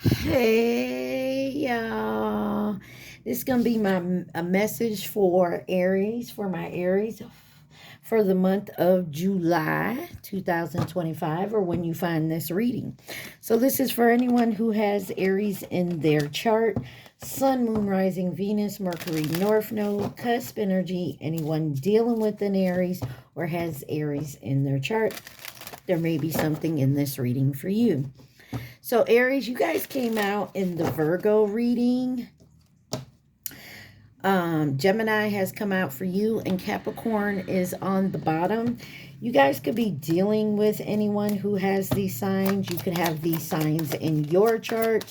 Hey y'all, this is gonna be a message for Aries, for my Aries, for the month of July 2025, or when you find this reading. So this is for anyone who has Aries in their chart: Sun, Moon, Rising, Venus, Mercury, North Node, cusp energy. Anyone dealing with an Aries or has Aries in their chart, there may be something in this reading for you. So Aries, you guys came out in the Virgo reading. Gemini has come out for you, and Capricorn is on the bottom. You guys could be dealing with anyone who has these signs. You could have these signs in your chart,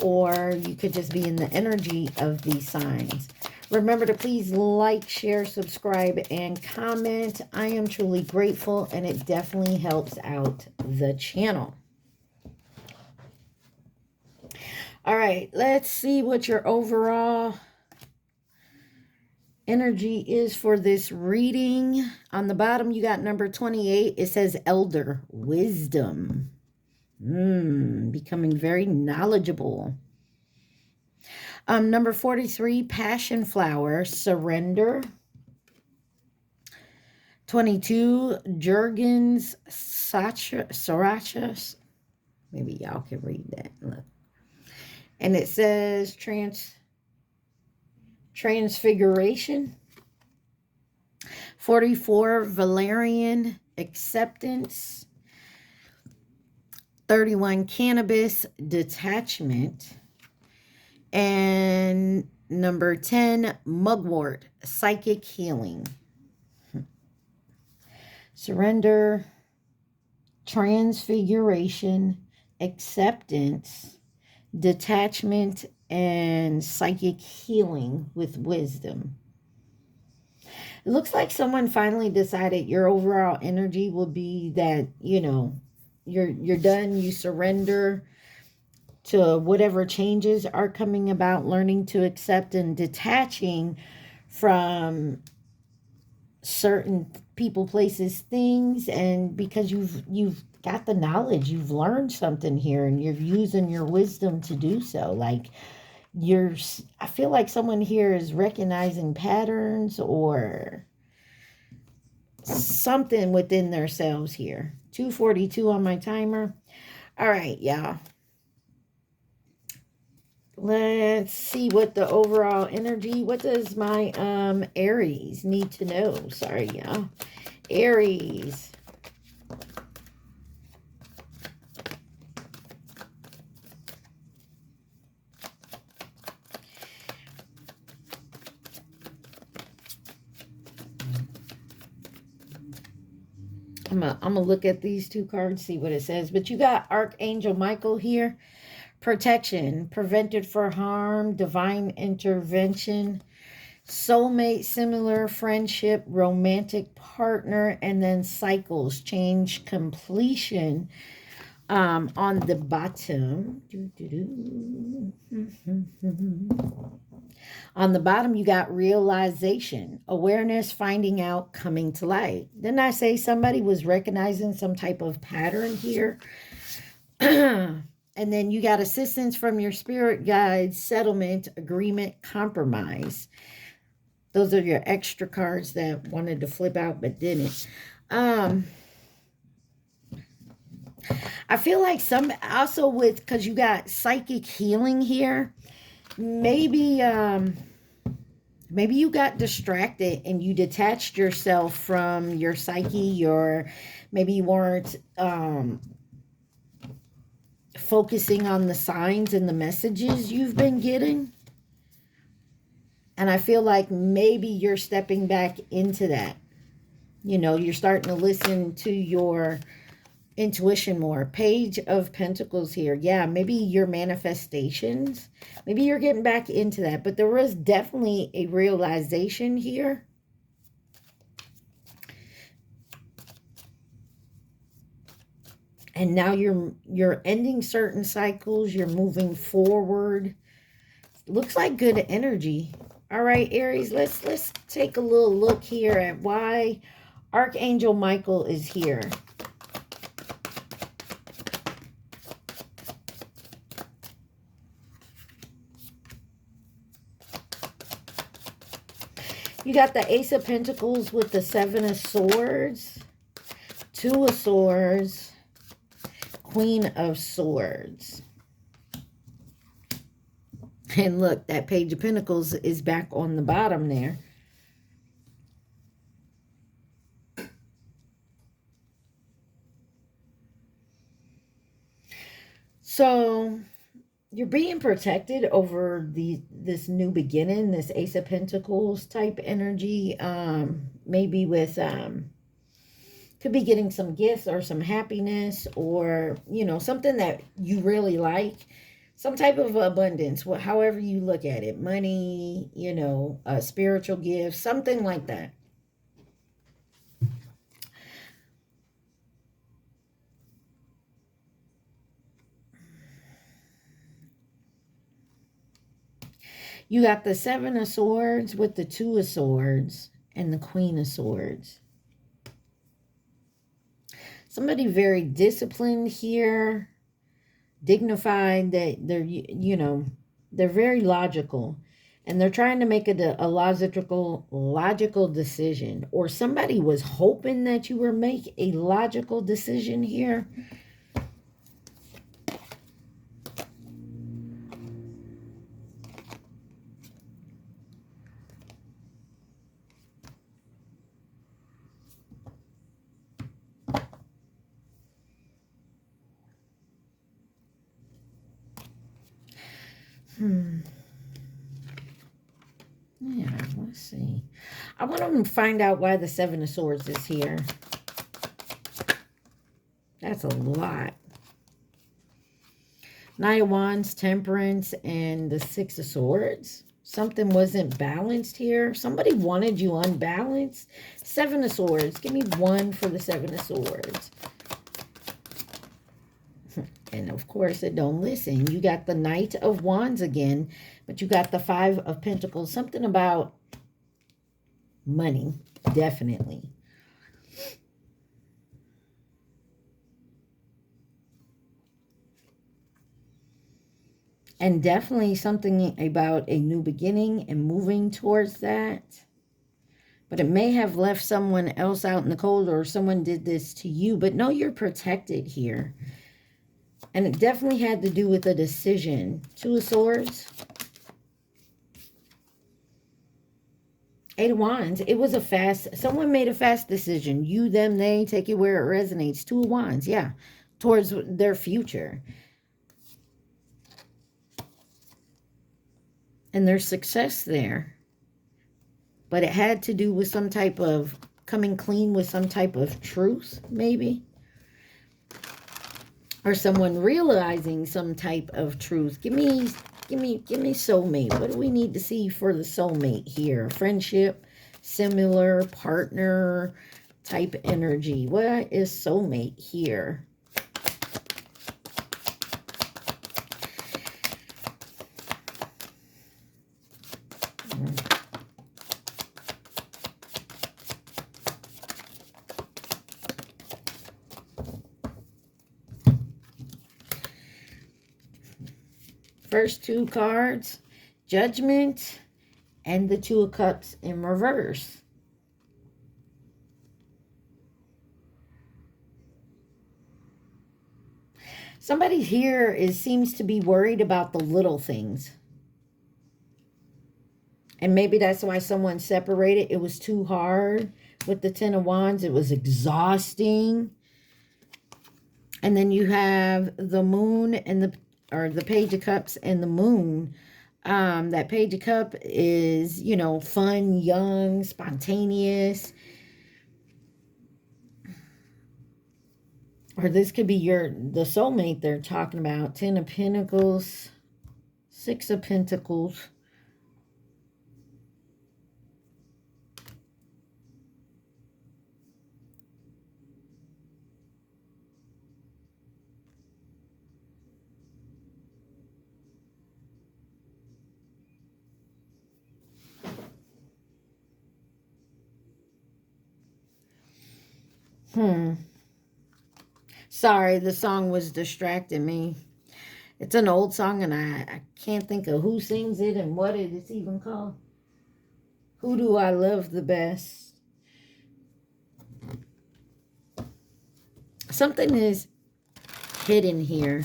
or you could just be in the energy of these signs. Remember to please like, share, subscribe, and comment. I am truly grateful, and it definitely helps out the channel. All right, let's see what your overall energy is for this reading. On the bottom, you got number 28. It says elder wisdom. Becoming very knowledgeable. Number 43, passion flower, surrender. 22, Jurgens Sriracha. Maybe y'all can read that. Look. And it says transfiguration. 44, Valerian, acceptance. 31, cannabis, detachment. And number 10, mugwort, psychic healing. Surrender, transfiguration, acceptance, detachment, and psychic healing with wisdom. It looks like someone finally decided your overall energy will be that, you're done, you surrender to whatever changes are coming about, learning to accept and detaching from certain people, places, things, and because you've got the knowledge, you've learned something here, and you're using your wisdom to do so. Like I feel like someone here is recognizing patterns or something within themselves here. 2:42 on my timer. All right, y'all. Let's see what the overall energy, what does my Aries need to know? Sorry, y'all. Aries. I'm gonna look at these two cards, see what it says. But you got Archangel Michael here. Protection, prevented for harm, divine intervention, soulmate, similar, friendship, romantic partner, and then cycles, change, completion. On the bottom, on the bottom, you got realization, awareness, finding out, coming to light. Didn't I say somebody was recognizing some type of pattern here? And then you got assistance from your spirit guides, settlement, agreement, compromise. Those are your extra cards that wanted to flip out but didn't. I feel like some also because you got psychic healing here, maybe you got distracted and you detached yourself from your psyche, or maybe you weren't focusing on the signs and the messages you've been getting. And I feel like maybe you're stepping back into that. You're starting to listen to your intuition more. Page of Pentacles here. Yeah, maybe your manifestations. Maybe you're getting back into that. But there was definitely a realization here. And now you're ending certain cycles. You're moving forward. Looks like good energy. All right, Aries, let's take a little look here at why Archangel Michael is here. You got the Ace of Pentacles with the Seven of Swords, Two of Swords, Queen of Swords. And look, that Page of Pentacles is back on the bottom there. So you're being protected over this new beginning, this Ace of Pentacles type energy. Maybe with could be getting some gifts or some happiness, or you know, something that you really like, some type of abundance, however you look at it, money, you know, spiritual gifts, something like that. You got the Seven of Swords with the Two of Swords and the Queen of Swords. Somebody very disciplined here, dignified, that they're, you know, they're very logical. And they're trying to make a logical decision. Or somebody was hoping that you were make a logical decision here. Yeah, let's see. I want to find out why the Seven of Swords is here. That's a lot. Knight of Wands, Temperance, and the Six of Swords. Something wasn't balanced here. Somebody wanted you unbalanced. Seven of Swords. Give me one for the Seven of Swords. And of course, it don't listen. You got the Knight of Wands again, but you got the Five of Pentacles. Something about money, definitely. And definitely something about a new beginning and moving towards that. But it may have left someone else out in the cold, or someone did this to you. But no, you're protected here. And it definitely had to do with a decision. Two of Swords. Eight of Wands. It was a fast, someone made a fast decision. You, them, they, take it where it resonates. Two of Wands, yeah. Towards their future. And there's success there. But it had to do with some type of coming clean with some type of truth, maybe. Or someone realizing some type of truth. Give me soulmate. What do we need to see for the soulmate here? Friendship, similar, partner type energy. What is soulmate here? First two cards, Judgment and the Two of Cups in reverse. Somebody here seems to be worried about the little things. And maybe that's why someone separated. It was too hard with the Ten of Wands. It was exhausting. And then you have the Moon and the Page of Cups and the Moon. That Page of Cup is, you know, fun, young, spontaneous. Or this could be the soulmate they're talking about. Ten of Pentacles, Six of Pentacles. Sorry, the song was distracting me. It's an old song, and I can't think of who sings it and what it is even called. Who do I love the best? Something is hidden here.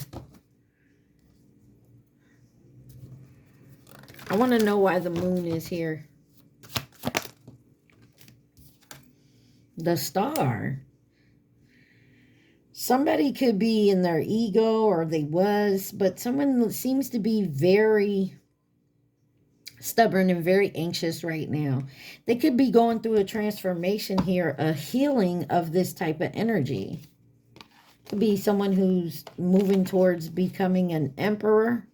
I want to know why the moon is here. The star. Somebody could be in their ego, or they was, but someone seems to be very stubborn and very anxious right now. They could be going through a transformation here, a healing of this type of energy. Could be someone who's moving towards becoming an emperor.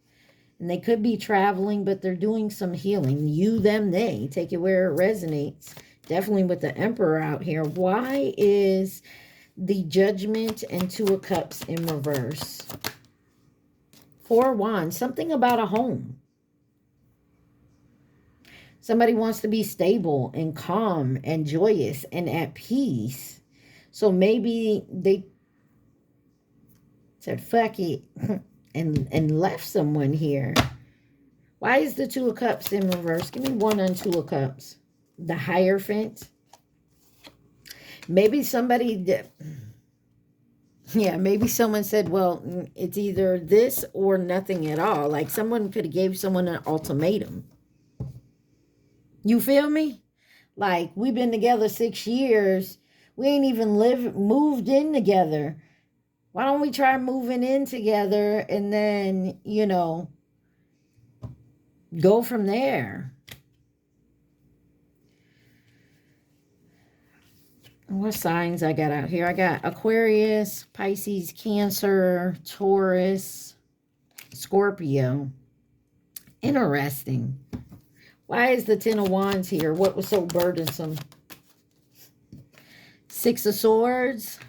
And they could be traveling, but they're doing some healing. You, them, they. Take it where it resonates. Definitely with the Emperor out here. Why is the Judgment and Two of Cups in reverse? Four of Wands. Something about a home. Somebody wants to be stable and calm and joyous and at peace. So maybe they said, fuck it. And left someone here. Why is the Two of Cups in reverse? Give me one on Two of Cups. The Hierophant. Maybe somebody did. Yeah, maybe someone said, well, it's either this or nothing at all. Like someone could have gave someone an ultimatum. You feel me? Like we've been together 6 years. We ain't even moved in together. Why don't we try moving in together and then, you know, go from there? What signs I got out here? I got Aquarius, Pisces, Cancer, Taurus, Scorpio. Interesting. Why is the Ten of Wands here? What was so burdensome? Six of Swords.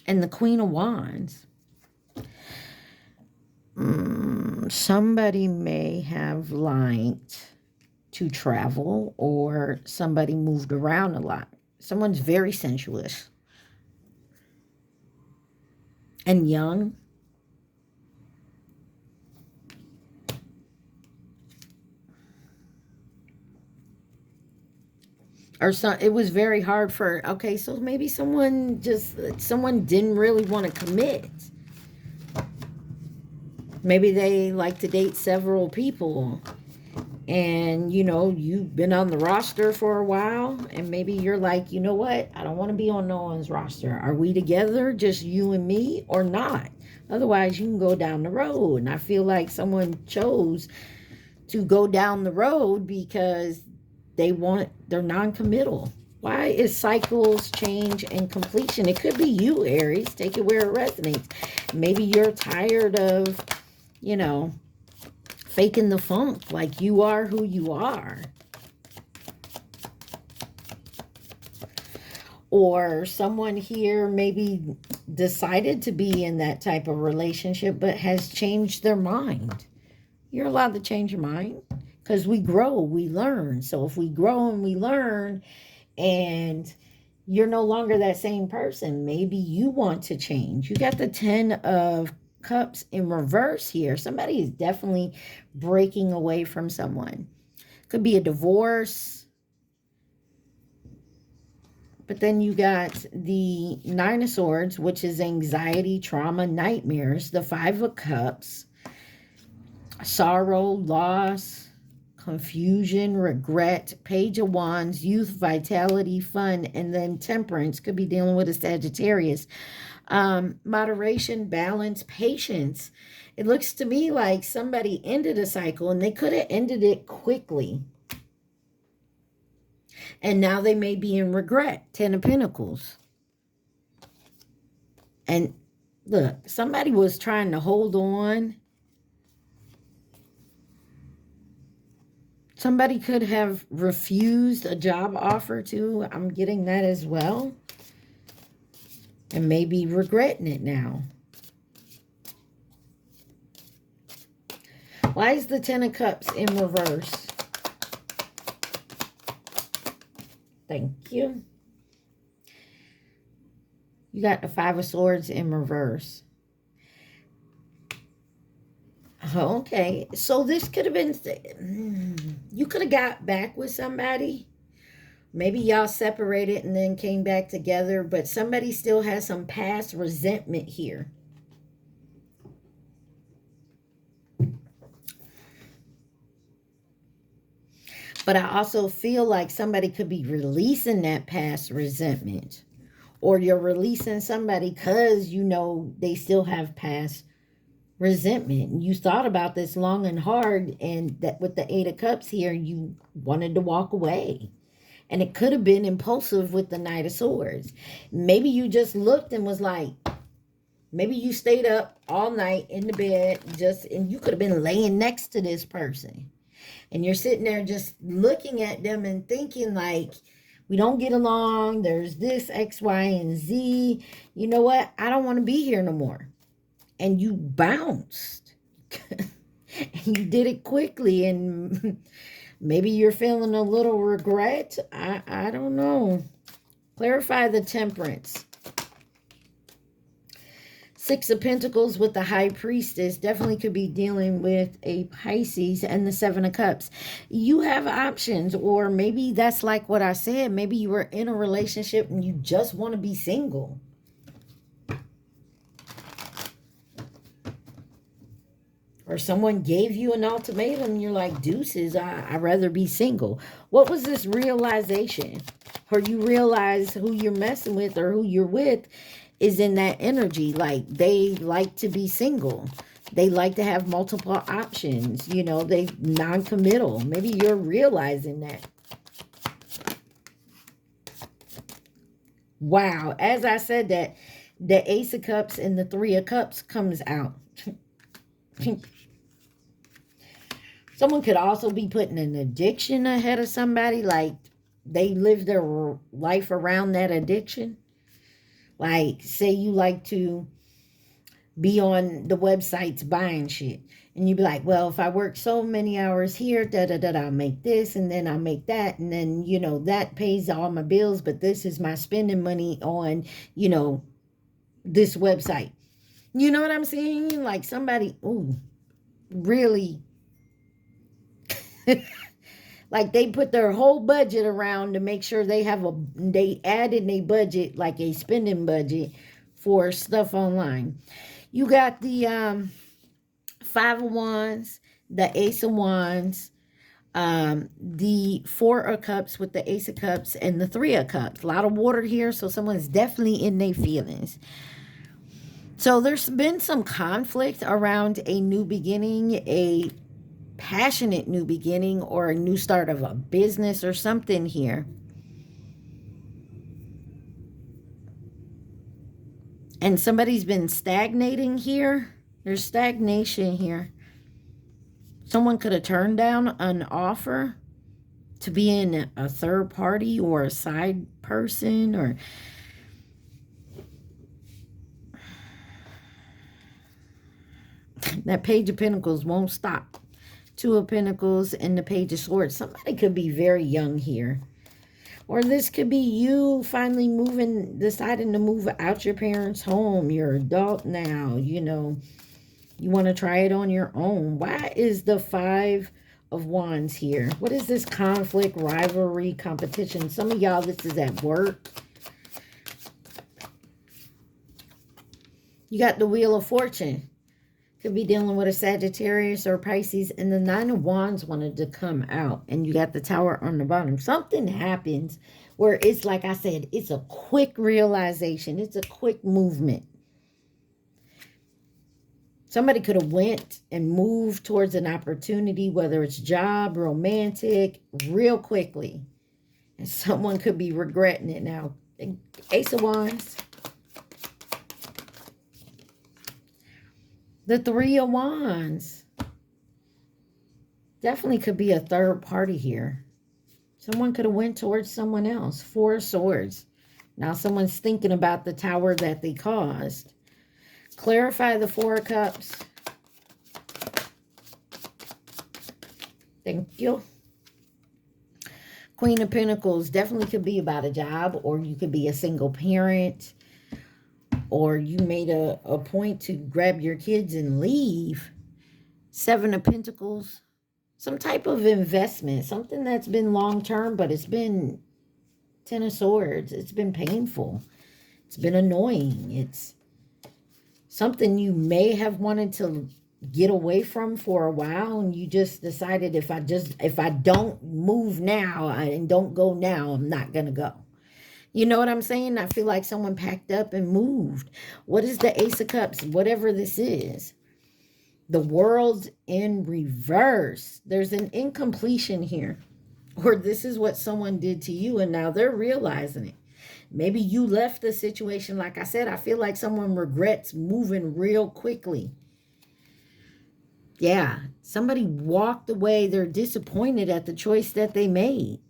And the Queen of Wands. Somebody may have liked to travel, or somebody moved around a lot. Someone's very sensuous and young. Or it was very hard for, okay, so maybe someone didn't really want to commit. Maybe they like to date several people. And, you know, you've been on the roster for a while. And maybe you're like, you know what? I don't want to be on no one's roster. Are we together, just you and me, or not? Otherwise, you can go down the road. And I feel like someone chose to go down the road because they're non-committal. Why is cycles, change, and completion? It could be you, Aries. Take it where it resonates. Maybe you're tired of, you know, faking the funk. Like you are who you are. Or someone here maybe decided to be in that type of relationship but has changed their mind. You're allowed to change your mind. Because we grow, we learn. So if we grow and we learn and you're no longer that same person, maybe you want to change. You got the 10 of Cups in reverse here. Somebody is definitely breaking away from someone. Could be a divorce. But then you got the Nine of Swords, which is anxiety, trauma, nightmares. The Five of Cups, sorrow, loss, confusion, regret, Page of Wands, youth, vitality, fun, and then Temperance. Could be dealing with a Sagittarius. Moderation, balance, patience. It looks to me like somebody ended a cycle and they could have ended it quickly. And now they may be in regret. 10 of Pentacles. And look, somebody was trying to hold on. Somebody could have refused a job offer too. I'm getting that as well. And maybe regretting it now. Why is the Ten of Cups in reverse? Thank you. You got the Five of Swords in reverse. Okay, so this could have been, you could have got back with somebody. Maybe y'all separated and then came back together, but somebody still has some past resentment here. But I also feel like somebody could be releasing that past resentment. Or you're releasing somebody because you know they still have past resentment. You thought about this long and hard, and that with the Eight of Cups here, you wanted to walk away. And it could have been impulsive with the Knight of Swords. Maybe you just looked and was like, maybe you stayed up all night in the bed, and you could have been laying next to this person. And you're sitting there just looking at them and thinking like, we don't get along. There's this X, Y, and Z. You know what? I don't want to be here no more. And you bounced. And you did it quickly. And maybe you're feeling a little regret. I don't know. Clarify the Temperance. Six of Pentacles with the High Priestess definitely could be dealing with a Pisces, and the Seven of Cups. You have options, or maybe that's like what I said. Maybe you were in a relationship and you just want to be single. Or someone gave you an ultimatum and you're like, deuces, I'd rather be single. What was this realization? Or you realize who you're messing with or who you're with is in that energy. Like, they like to be single. They like to have multiple options. You know, they non-committal. Maybe you're realizing that. Wow. As I said that, the Ace of Cups and the Three of Cups comes out. Someone could also be putting an addiction ahead of somebody. Like, they live their life around that addiction. Like, say you like to be on the websites buying shit. And you be like, well, if I work so many hours here, I'll make this, and then I'll make that. And then, you know, that pays all my bills. But this is my spending money on, you know, this website. You know what I'm saying? Like, somebody, ooh, really... like, they put their whole budget around to make sure they have they added a budget, like a spending budget for stuff online. You got the Five of Wands, the Ace of Wands, the Four of Cups with the Ace of Cups, and the Three of Cups. A lot of water here, so someone's definitely in their feelings. So there's been some conflict around a new beginning, a passionate new beginning, or a new start of a business or something here. And somebody's been stagnating here. There's stagnation here. Someone could have turned down an offer to be in a third party or a side person, or that Page of Pentacles won't stop. Two of Pentacles and the Page of Swords. Somebody could be very young here. Or this could be you finally deciding to move out your parents' home. You're adult now, you know. You want to try it on your own. Why is the Five of Wands here? What is this conflict, rivalry, competition? Some of y'all, this is at work. You got the Wheel of Fortune. Could be dealing with a Sagittarius or Pisces. And the Nine of Wands wanted to come out. And you got the Tower on the bottom. Something happens where it's like I said, it's a quick realization. It's a quick movement. Somebody could have went and moved towards an opportunity, whether it's job, romantic, real quickly. And someone could be regretting it now. Ace of Wands. The Three of Wands. Definitely could be a third party here. Someone could have went towards someone else. Four of Swords. Now someone's thinking about the tower that they caused. Clarify the Four of Cups. Thank you. Queen of Pentacles. Definitely could be about a job, or you could be a single parent. Or you made a point to grab your kids and leave. Seven of Pentacles. Some type of investment. Something that's been long-term, but it's been Ten of Swords. It's been painful. It's been annoying. It's something you may have wanted to get away from for a while, and you just decided, if I don't move now and don't go now, I'm not gonna go. You know what I'm saying? I feel like someone packed up and moved. What is the Ace of Cups? Whatever this is. The World's in reverse. There's an incompletion here. Or this is what someone did to you, and now they're realizing it. Maybe you left the situation. Like I said, I feel like someone regrets moving real quickly. Yeah, somebody walked away. They're disappointed at the choice that they made.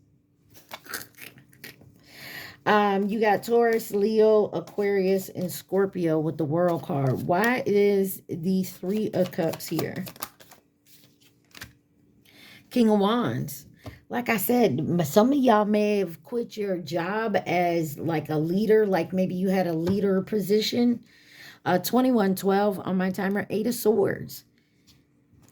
You got Taurus, Leo, Aquarius, and Scorpio with the World card. Why is the Three of Cups here? King of Wands. Like I said, some of y'all may have quit your job as like a leader. Like maybe you had a leader position. 2112 on my timer. Eight of Swords.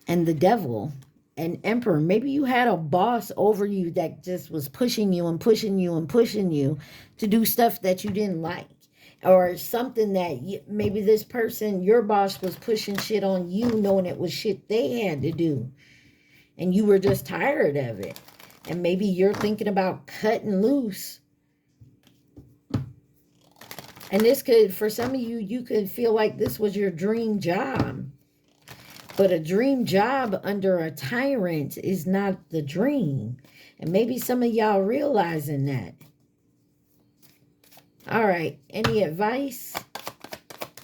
And the Devil and Emperor. Maybe you had a boss over you that just was pushing you and pushing you and pushing you to do stuff that you didn't like. Or something that maybe this person, your boss, was pushing shit on you, knowing it was shit they had to do. And you were just tired of it. And maybe you're thinking about cutting loose. And this could, for some of you, you could feel like this was your dream job. But a dream job under a tyrant is not the dream. And maybe some of y'all realizing that. All right. Any advice?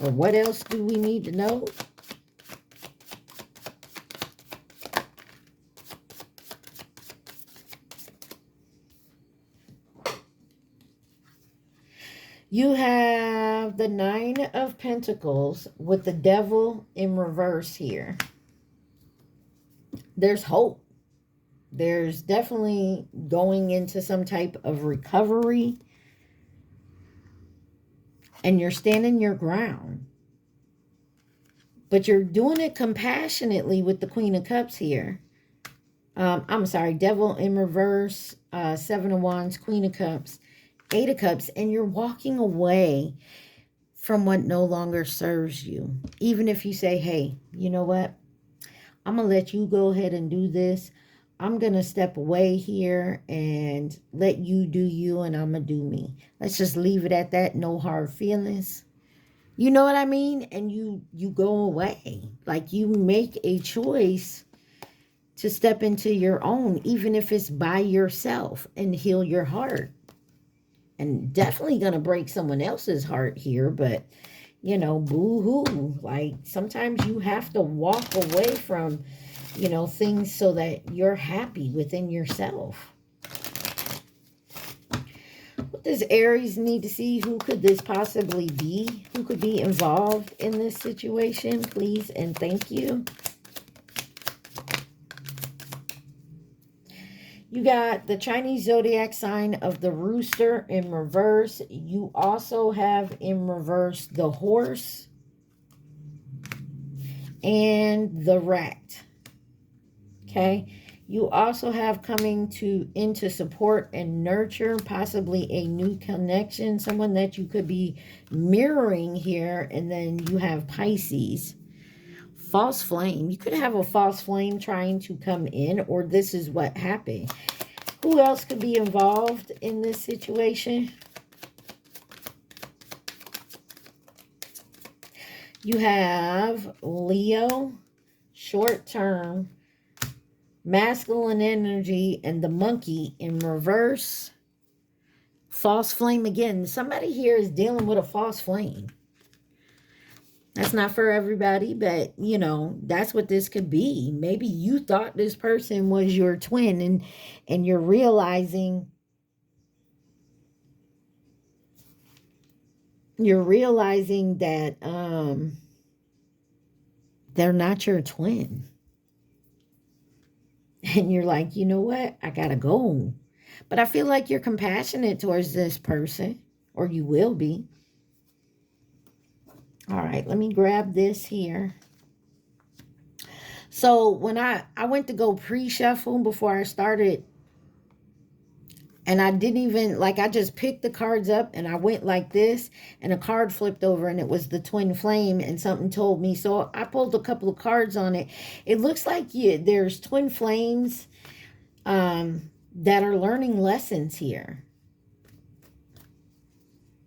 Or what else do we need to know? You have the Nine of Pentacles with the Devil in reverse here. There's hope. There's definitely going into some type of recovery. And you're standing your ground. But you're doing it compassionately with the Queen of Cups here. I'm sorry, Devil in reverse, Seven of Wands, Queen of Cups. Eight of Cups, and you're walking away from what no longer serves you. Even if you say, hey, you know what? I'm going to let you go ahead and do this. I'm going to step away here and let you do you, and I'm going to do me. Let's just leave it at that. No hard feelings. You know what I mean? And you go away. Like you make a choice to step into your own, even if it's by yourself, and heal your heart. And definitely going to break someone else's heart here, but, you know, boo-hoo. Like, sometimes you have to walk away from, you know, things so that you're happy within yourself. What does Aries need to see? Who could this possibly be? Who could be involved in this situation? Please and thank you. You got the Chinese zodiac sign of the Rooster in reverse. You also have in reverse the Horse and the Rat. Okay. You also have coming into support and nurture, possibly a new connection, someone that you could be mirroring here. And then you have Pisces. False flame. You could have a false flame trying to come in, or this is what happened. Who else could be involved in this situation? You have Leo, short term, masculine energy, and the Monkey in reverse. False flame again. Somebody here is dealing with a false flame. That's not for everybody, but, you know, that's what this could be. Maybe you thought this person was your twin, and you're realizing that they're not your twin. And you're like, you know what? I gotta go. But I feel like you're compassionate towards this person, or you will be. All right, let me grab this here. So when I went to go pre-shuffle before I started, and I didn't even, like, I just picked the cards up and I went like this, and a card flipped over and it was the twin flame, and something told me. So I pulled a couple of cards on it. It looks like there's twin flames that are learning lessons here.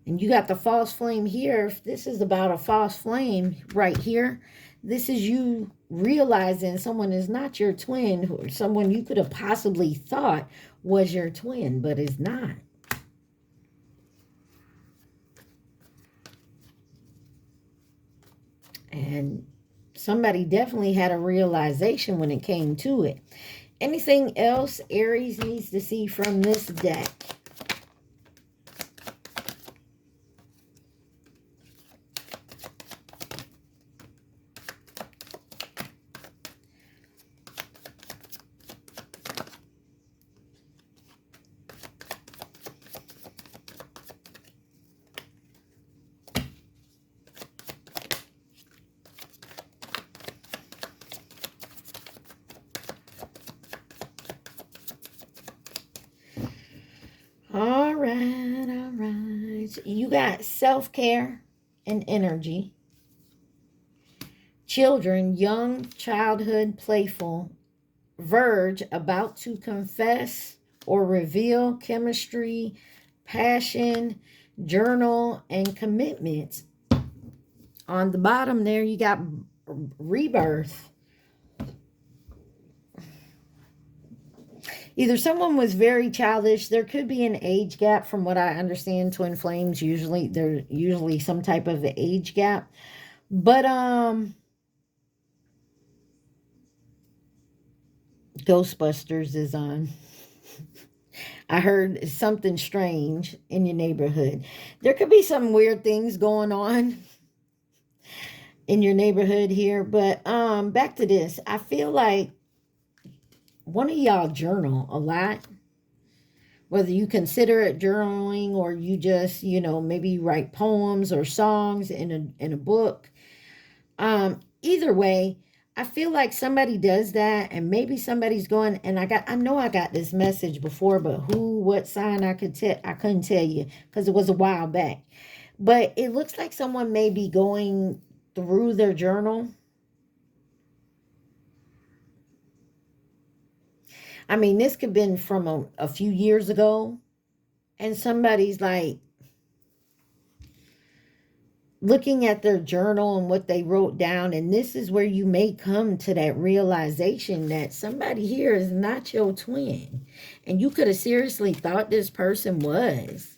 And you got the false flame here. If this is about a false flame right here, this is you realizing someone is not your twin, or someone you could have possibly thought was your twin, but is not. And somebody definitely had a realization when it came to it. Anything else Aries needs to see from this deck? All right, all right. You got self-care and energy. Children, young, childhood, playful. Verge, about to confess or reveal. Chemistry, passion, journal, and commitments. On the bottom there, you got rebirth. Either someone was very childish. There could be an age gap from what I understand. Twin flames, usually, there's usually some type of age gap. But, Ghostbusters is on. I heard something strange in your neighborhood. There could be some weird things going on in your neighborhood here. But, back to this. I feel like one of y'all journal a lot, whether you consider it journaling or you just, maybe you write poems or songs in a book. Either way, I feel like somebody does that, and maybe somebody's going, and I know I got this message before, but what sign I couldn't tell you because it was a while back. But it looks like someone may be going through their journal. I mean, this could have been from a few years ago, and somebody's like looking at their journal and what they wrote down, and this is where you may come to that realization that somebody here is not your twin, and you could have seriously thought this person was.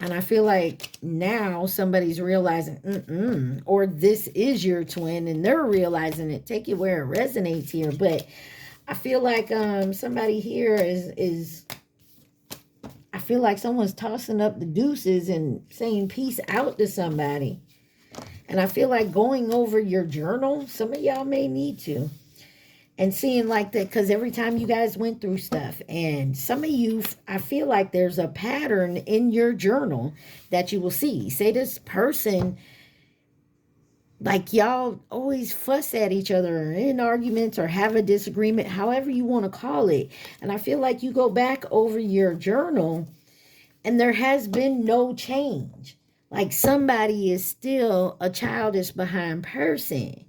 And I feel like now somebody's realizing, or this is your twin, and they're realizing it. Take it where it resonates here. But I feel like somebody here is I feel like someone's tossing up the deuces and saying peace out to somebody. And I feel like going over your journal, some of y'all may need to. And seeing like that, because every time you guys went through stuff, and some of you, I feel like there's a pattern in your journal that you will see. Say this person, like y'all always fuss at each other or in arguments or have a disagreement, however you want to call it. And I feel like you go back over your journal and there has been no change. Like somebody is still a childish behind person.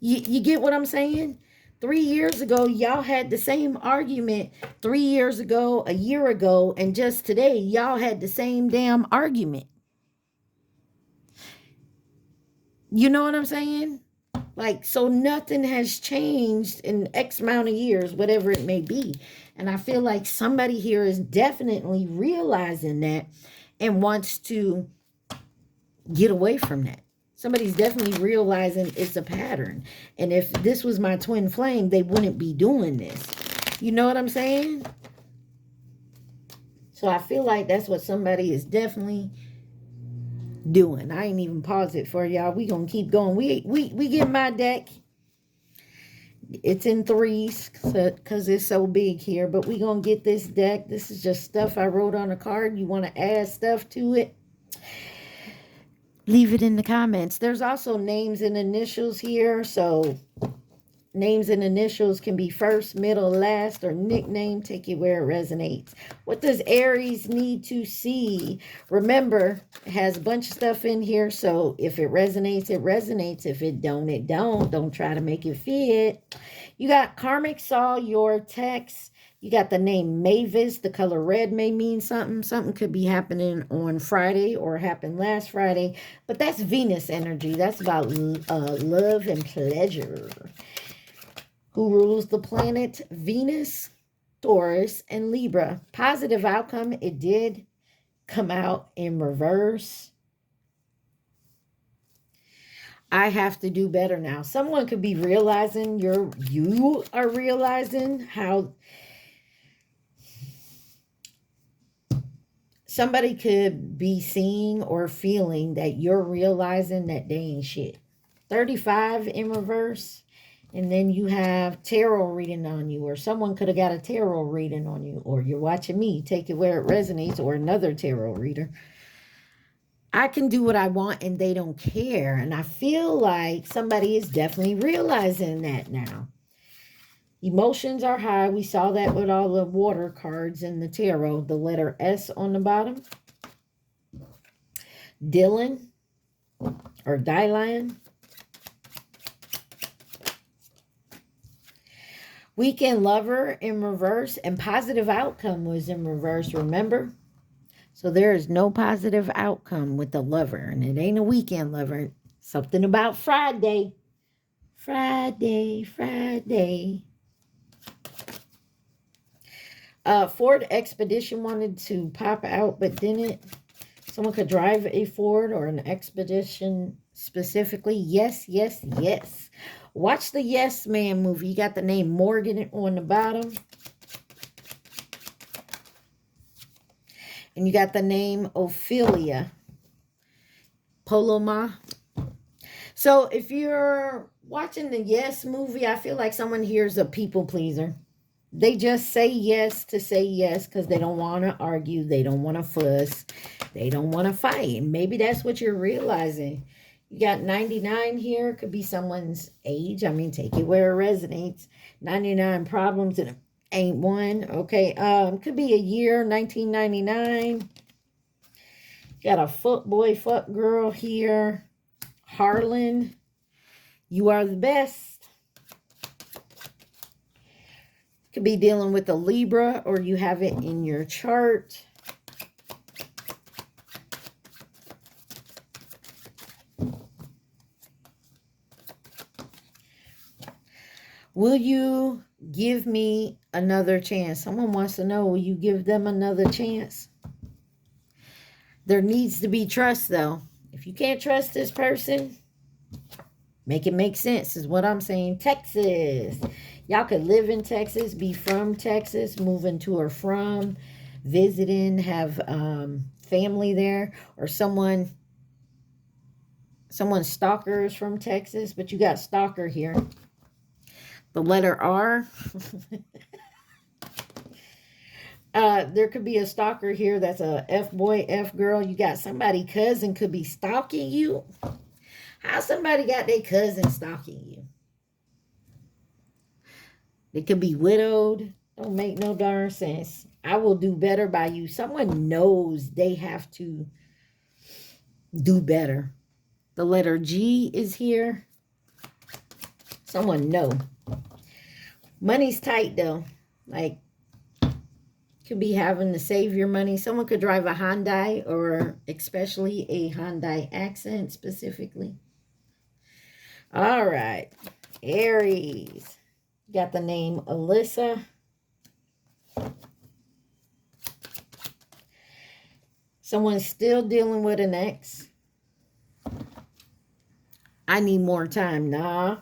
You get what I'm saying? 3 years ago, y'all had the same argument. 3 years ago, a year ago, and just today, y'all had the same damn argument. You know what I'm saying? Like, so nothing has changed in X amount of years, whatever it may be. And I feel like somebody here is definitely realizing that and wants to get away from that. Somebody's definitely realizing it's a pattern. And if this was my twin flame, they wouldn't be doing this. You know what I'm saying? So I feel like that's what somebody is definitely doing. I ain't even pause it for y'all. We gonna keep going. We get my deck. It's in threes because it's so big here. But we gonna get this deck. This is just stuff I wrote on a card. You want to add stuff to it? Leave it in the comments. There's also names and initials here. So names and initials can be first, middle, last, or nickname. Take it where it resonates. What does Aries need to see? Remember, it has a bunch of stuff in here. So if it resonates, it resonates. If it don't, it don't. Don't try to make it fit. You got karmic saw your text. You got the name Mavis. The color red may mean something. Something could be happening on Friday or happened last Friday. But that's Venus energy. That's about love and pleasure. Who rules the planet? Venus, Taurus, and Libra. Positive outcome. It did come out in reverse. I have to do better now. Someone could be realizing you are realizing how somebody could be seeing or feeling that you're realizing that they ain't shit. 35 in reverse. And then you have tarot reading on you, or someone could have got a tarot reading on you, or you're watching me. Take it where it resonates, or another tarot reader. I can do what I want and they don't care. And I feel like somebody is definitely realizing that now. Emotions are high. We saw that with all the water cards in the tarot. The letter S on the bottom. Dylan or Dylan. Weekend lover in reverse, and positive outcome was in reverse, remember? So there is no positive outcome with the lover, and it ain't a weekend lover. Something about Friday. Friday. Ford Expedition wanted to pop out, but didn't. Someone could drive a Ford or an Expedition specifically. Yes. Watch the Yes Man movie. You got the name Morgan on the bottom. And you got the name Ophelia. Poloma. So if you're watching the Yes movie, I feel like someone here is a people pleaser. They just say yes to say yes because they don't want to argue. They don't want to fuss. They don't want to fight. And maybe that's what you're realizing. You got 99 here. Could be someone's age. I mean, take it where it resonates. 99 problems and ain't one. Okay. Could be a year, 1999. Got a fuck boy, fuck girl here. Harlan. You are the best. Could be dealing with a Libra, or you have it in your chart. Will you give me another chance? Someone wants to know, will you give them another chance? There needs to be trust, though. If you can't trust this person, make it make sense is what I'm saying. Texas. Y'all could live in Texas, be from Texas, moving to or from, visiting, have family there, or someone's stalker is from Texas, but you got stalker here. The letter R. There could be a stalker here that's a F boy, F girl. You got somebody cousin could be stalking you. How somebody got their cousin stalking you? They could be widowed. Don't make no darn sense. I will do better by you. Someone knows they have to do better. The letter G is here. Someone know. Money's tight though. Like, could be having to save your money. Someone could drive a Hyundai, or especially a Hyundai accent specifically. All right. Aries. Got the name Alyssa. Someone's still dealing with an ex. I need more time. Nah.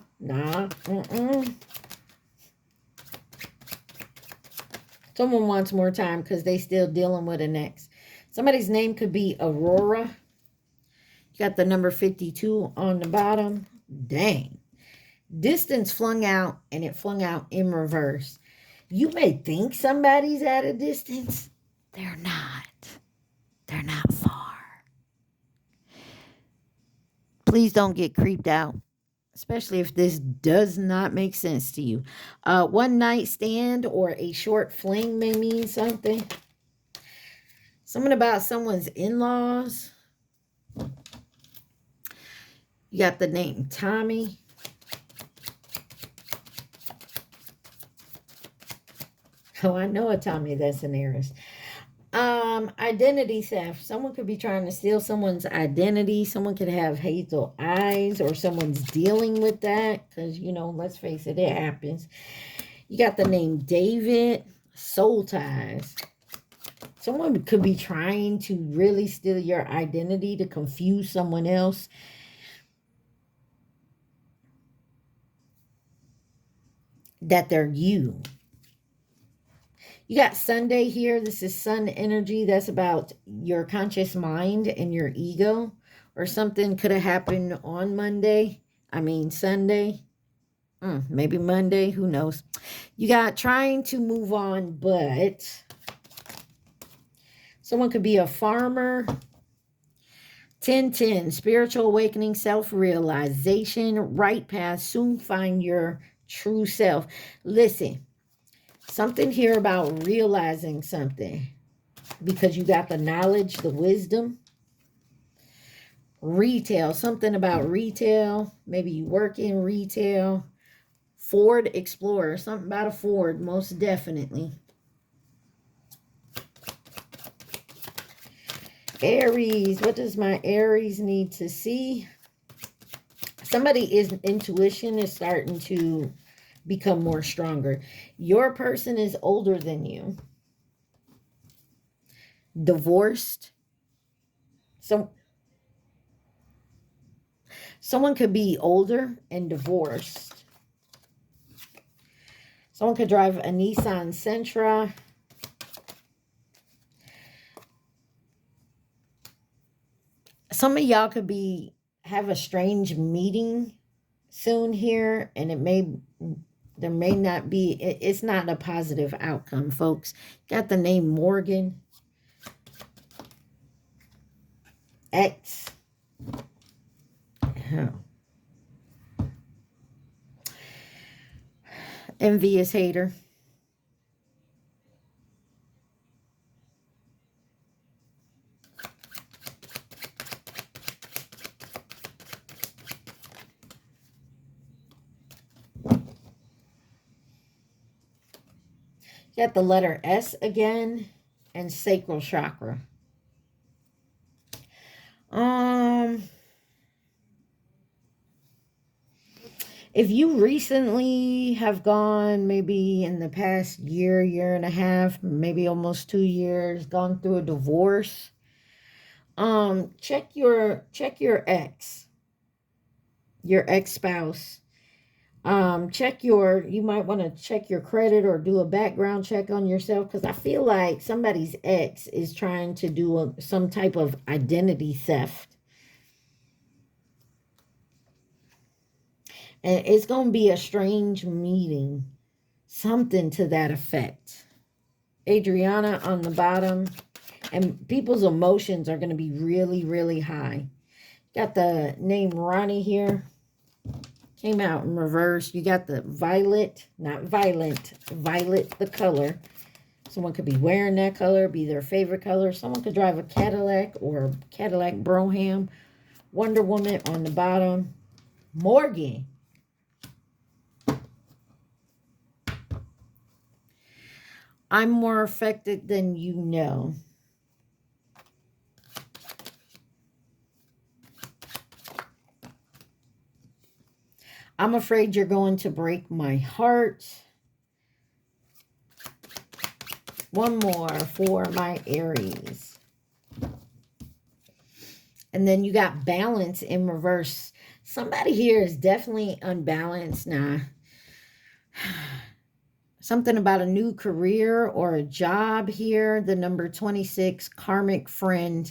Someone wants more time because they still dealing with an ex. Somebody's name could be Aurora. You got the number 52 on the bottom. Dang. Distance flung out, and it flung out in reverse. You may think somebody's at a distance. They're not. They're not far. Please don't get creeped out, especially if this does not make sense to you. One night stand or a short fling may mean something. Something about someone's in-laws. You got the name Tommy. Oh, I know a Tommy that's an Aries. Identity theft. Someone could be trying to steal someone's identity. Someone could have hazel eyes, or someone's dealing with that because, you know, let's face it, it happens. You got the name David. Soul ties. Someone could be trying to really steal your identity to confuse someone else. That they're you. You got Sunday here. This is sun energy. That's about your conscious mind and your ego. Or something could have happened on Monday. I mean, Sunday. Maybe Monday. Who knows? You got trying to move on, but someone could be a farmer. 1010. Spiritual awakening, self-realization, right path. Soon find your true self. Listen. Something here about realizing something, because you got the knowledge, the wisdom. Retail, something about retail. Maybe you work in retail. Ford Explorer, something about a Ford, most definitely. Aries, what does my Aries need to see? Somebody's intuition is starting to become more stronger. Your person is older than you. Divorced. Someone could be older and divorced. Someone could drive a Nissan Sentra. Some of y'all could have a strange meeting soon here, and there may not be, it's not a positive outcome, folks. Got the name Morgan. X. Envious hater. Got the letter S again, and sacral chakra. If you recently have gone, maybe in the past year and a half, maybe almost 2 years, gone through a divorce, check your ex-spouse. You might want to check your credit or do a background check on yourself, because I feel like somebody's ex is trying to do some type of identity theft. And it's going to be a strange meeting. Something to that effect. Adriana on the bottom. And people's emotions are going to be really, really high. Got the name Ronnie here. Came out in reverse. You got the violet, not violent, violet the color. Someone could be wearing that color, be their favorite color. Someone could drive a Cadillac or Cadillac Brougham. Wonder Woman on the bottom. Morgan. I'm more affected than you know. I'm afraid you're going to break my heart. One more for my Aries. And then you got balance in reverse. Somebody here is definitely unbalanced now. Something about a new career or a job here. The number 26, karmic friend,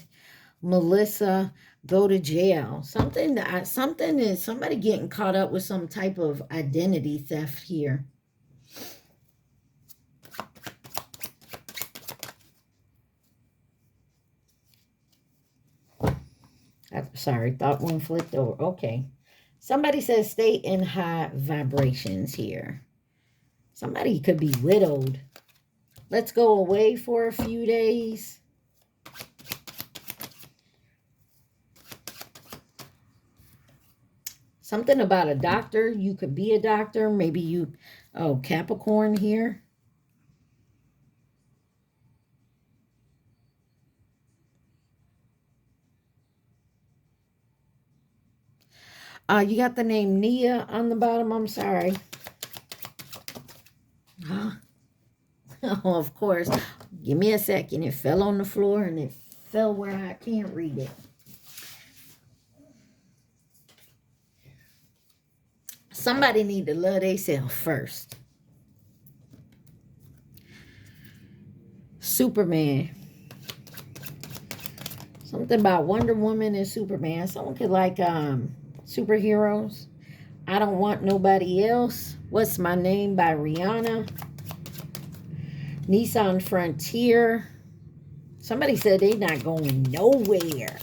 Melissa, go to jail. Something is somebody getting caught up with some type of identity theft here. Sorry, thought one flipped over. Okay. Somebody says stay in high vibrations here. Somebody could be widowed. Let's go away for a few days. Something about a doctor. You could be a doctor. Maybe you... Oh, Capricorn here. You got the name Nia on the bottom. I'm sorry. Oh, of course. Give me a second. It fell on the floor and it fell where I can't read it. Somebody need to love themselves first. Superman. Something about Wonder Woman and Superman. Someone could like superheroes. I Don't Want Nobody Else. What's My Name by Rihanna. Nissan Frontier. Somebody said they're not going nowhere.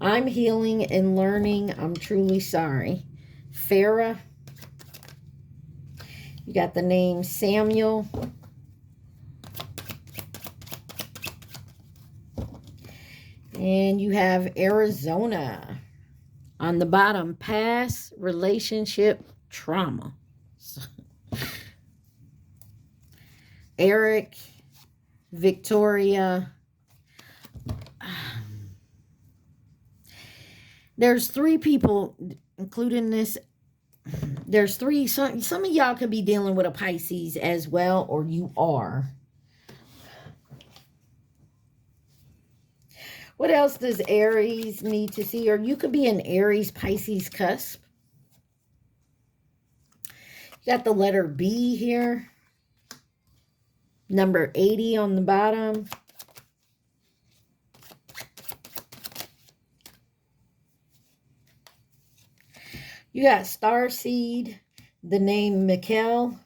I'm Healing and Learning. I'm Truly Sorry. Farrah. You got the name Samuel. And you have Arizona. On the bottom, past relationship trauma. Eric, Victoria. There's 3 people, including this. There's 3. Some of y'all could be dealing with a Pisces as well, or you are. What else does Aries need to see? Or you could be an Aries Pisces cusp. You got the letter B here. Number 80 on the bottom. You got Starseed, the name Mikkel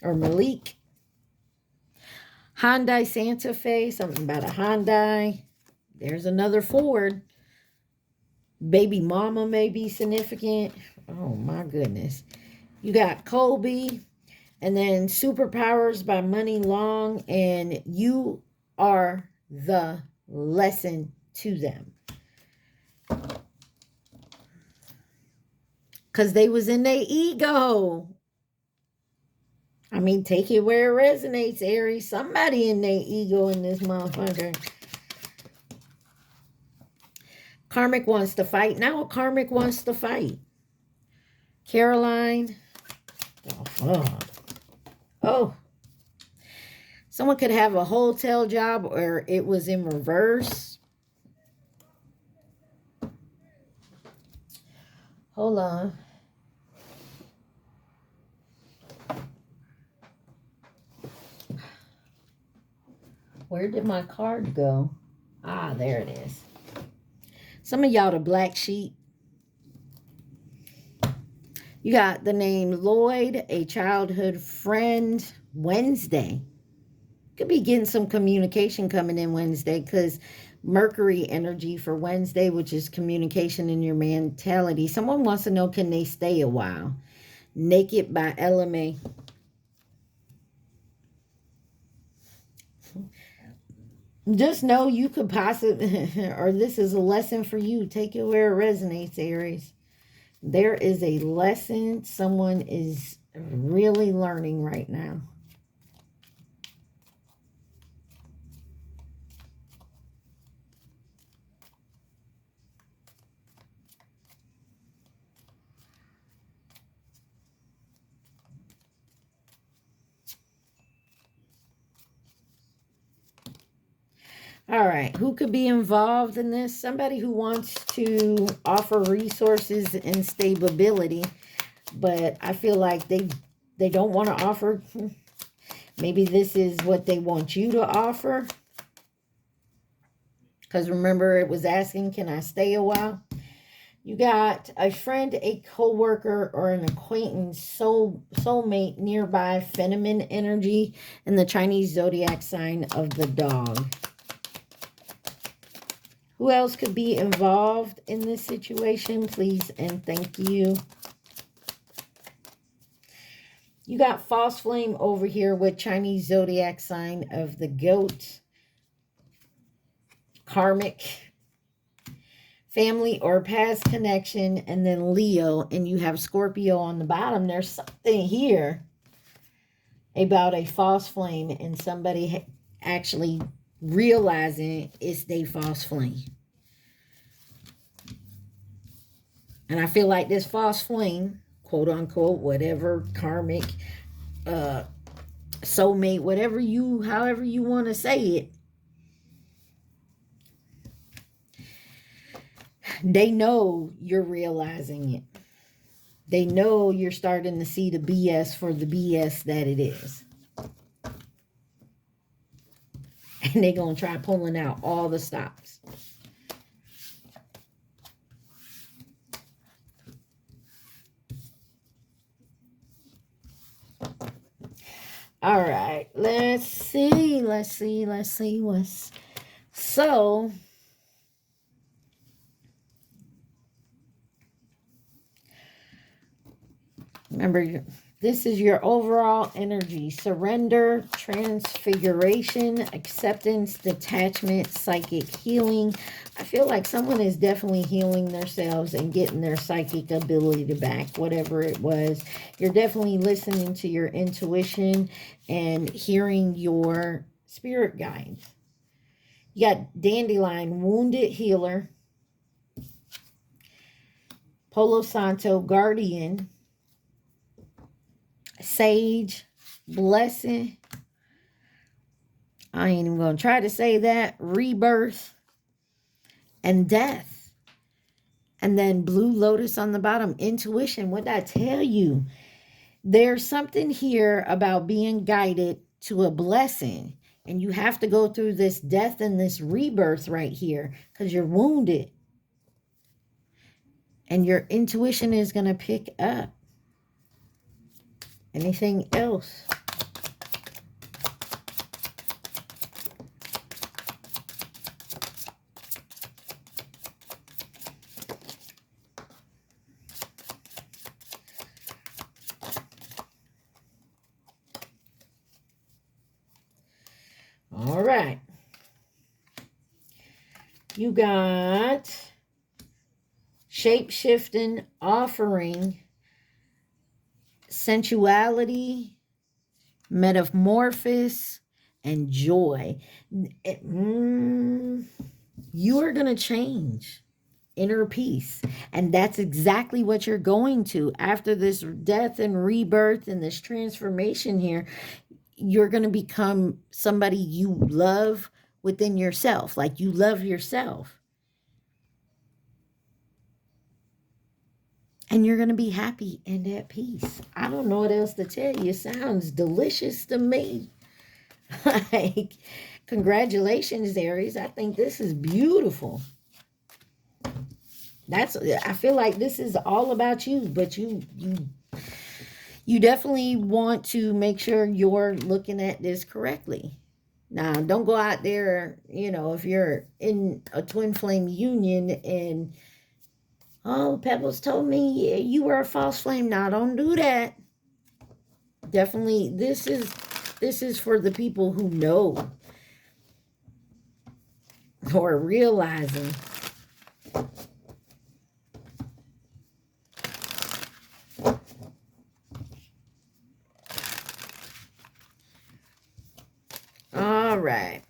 or Malik. Hyundai Santa Fe, something about a Hyundai. There's another Ford. Baby mama may be significant. Oh my goodness. You got Colby. And then Superpowers by Money Long. And you are the lesson to them. Because they was in their ego. I mean, take it where it resonates, Aries. Somebody in their ego in this motherfucker. Karmic wants to fight. Now Karmic wants to fight. Caroline. Oh, fuck. Oh. Someone could have a hotel job or it was in reverse. Hold on. Where did my card go? Ah, there it is. Some of y'all the black sheep. You got the name Lloyd, a childhood friend, Wednesday. Could be getting some communication coming in Wednesday because Mercury energy for Wednesday, which is communication in your mentality. Someone wants to know, can they stay a while? Naked by LMA. Just know you could possibly, or this is a lesson for you. Take it where it resonates, Aries. There is a lesson someone is really learning right now. All right, who could be involved in this? Somebody who wants to offer resources and stability, but I feel like they don't want to offer. Maybe this is what they want you to offer. Because remember, it was asking, can I stay a while? You got a friend, a co-worker, or an acquaintance, soulmate nearby, feminine energy, and the Chinese zodiac sign of the dog. Who else could be involved in this situation? Please and thank you. You got false flame over here with Chinese zodiac sign of the goat. Karmic. Family or past connection. And then Leo. And you have Scorpio on the bottom. There's something here about a false flame. And somebody actually realizing it's their false flame. And I feel like this false flame, quote unquote, whatever, karmic, soulmate, whatever you, however you want to say it, they know you're realizing it. They know you're starting to see the BS for the BS that it is. And they're going to try pulling out all the stops. All right, let's see what's so. Remember, this is your overall energy. Surrender, transfiguration, acceptance, detachment, psychic healing. I feel like someone is definitely healing themselves and getting their psychic ability back, whatever it was. You're definitely listening to your intuition and hearing your spirit guides. You got Dandelion, Wounded Healer, Palo Santo, Guardian, Sage, Blessing. I ain't even going to try to say that. Rebirth and Death. And then Blue Lotus on the bottom. Intuition. What did I tell you? There's something here about being guided to a blessing. And you have to go through this death and this rebirth right here because you're wounded. And your intuition is going to pick up. Anything else? All right. You got shape-shifting, offering, sensuality, metamorphosis, and joy. You are going to change. Inner peace. And that's exactly what you're going to. After this death and rebirth and this transformation here, you're going to become somebody you love within yourself. Like you love yourself. And you're going to be happy and at peace. I don't know what else to tell you. It sounds delicious to me. Like, congratulations, Aries. I think this is beautiful. I feel like this is all about you, but you definitely want to make sure you're looking at this correctly. Now, don't go out there, if you're in a twin flame union and, oh, Pebbles told me you were a false flame. Now, don't do that. Definitely, this is for the people who know or realizing. All right.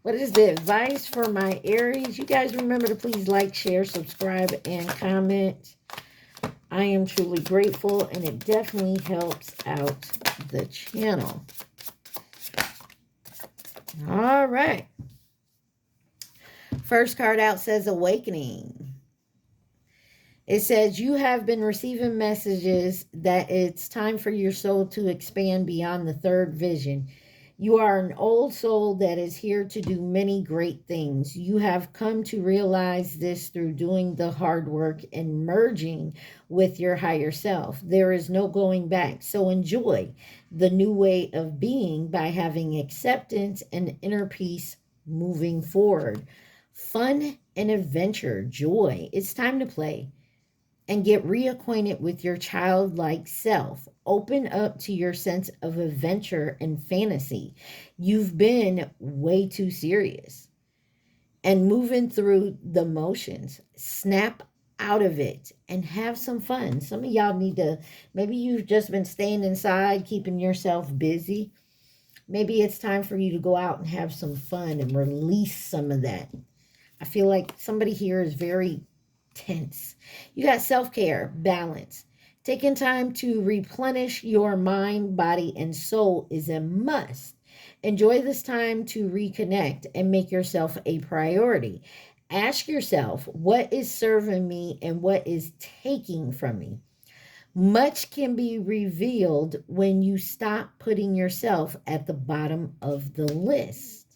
What is the advice for my Aries? You guys remember to please like, share, subscribe, and comment. I am truly grateful, and it definitely helps out the channel. All right. First card out says Awakening. It says you have been receiving messages that it's time for your soul to expand beyond the third vision. You are an old soul that is here to do many great things. You have come to realize this through doing the hard work and merging with your higher self. There is no going back. So enjoy the new way of being by having acceptance and inner peace moving forward. Fun and adventure, joy. It's time to play and get reacquainted with your childlike self. Open up to your sense of adventure and fantasy. You've been way too serious and moving through the motions. Snap out of it and have some fun. Some of y'all need to, maybe you've just been staying inside, keeping yourself busy. Maybe it's time for you to go out and have some fun and release some of that. I feel like somebody here is very tense. You got self-care, balance. Taking time to replenish your mind, body, and soul is a must. Enjoy this time to reconnect and make yourself a priority. Ask yourself, what is serving me and what is taking from me? Much can be revealed when you stop putting yourself at the bottom of the list.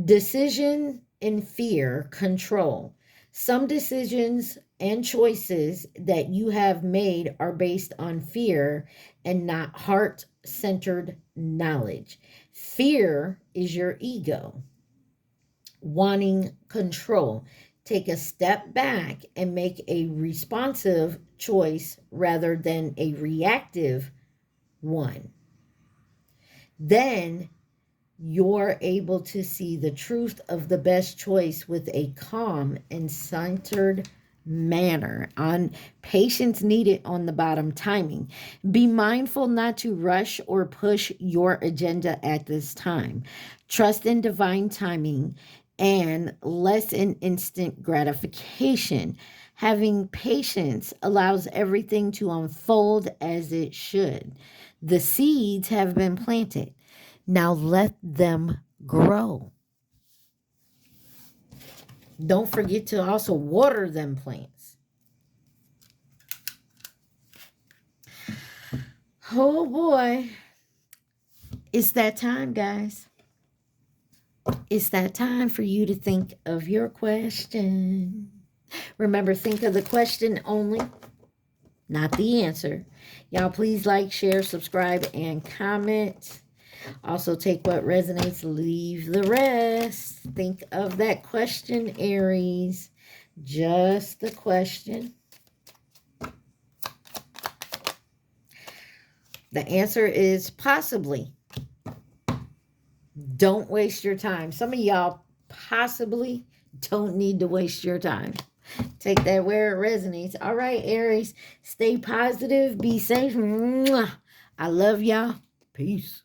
Decision and fear, control. Some decisions and choices that you have made are based on fear and not heart-centered knowledge. Fear is your ego wanting control. Take a step back and make a responsive choice rather than a reactive one. Then you're able to see the truth of the best choice with a calm and centered manner. On patience needed on the bottom, timing. Be mindful not to rush or push your agenda at this time. Trust in divine timing and less in instant gratification. Having patience allows everything to unfold as it should. The seeds have been planted. Now let them grow. Don't forget to also water them plants. Oh boy. It's that time, guys. It's that time for you to think of your question. Remember, think of the question only, not the answer. Y'all please like, share, subscribe, and comment. Also, take what resonates, leave the rest. Think of that question, Aries. Just the question. The answer is possibly. Don't waste your time. Some of y'all possibly don't need to waste your time. Take that where it resonates. All right, Aries. Stay positive. Be safe. I love y'all. Peace.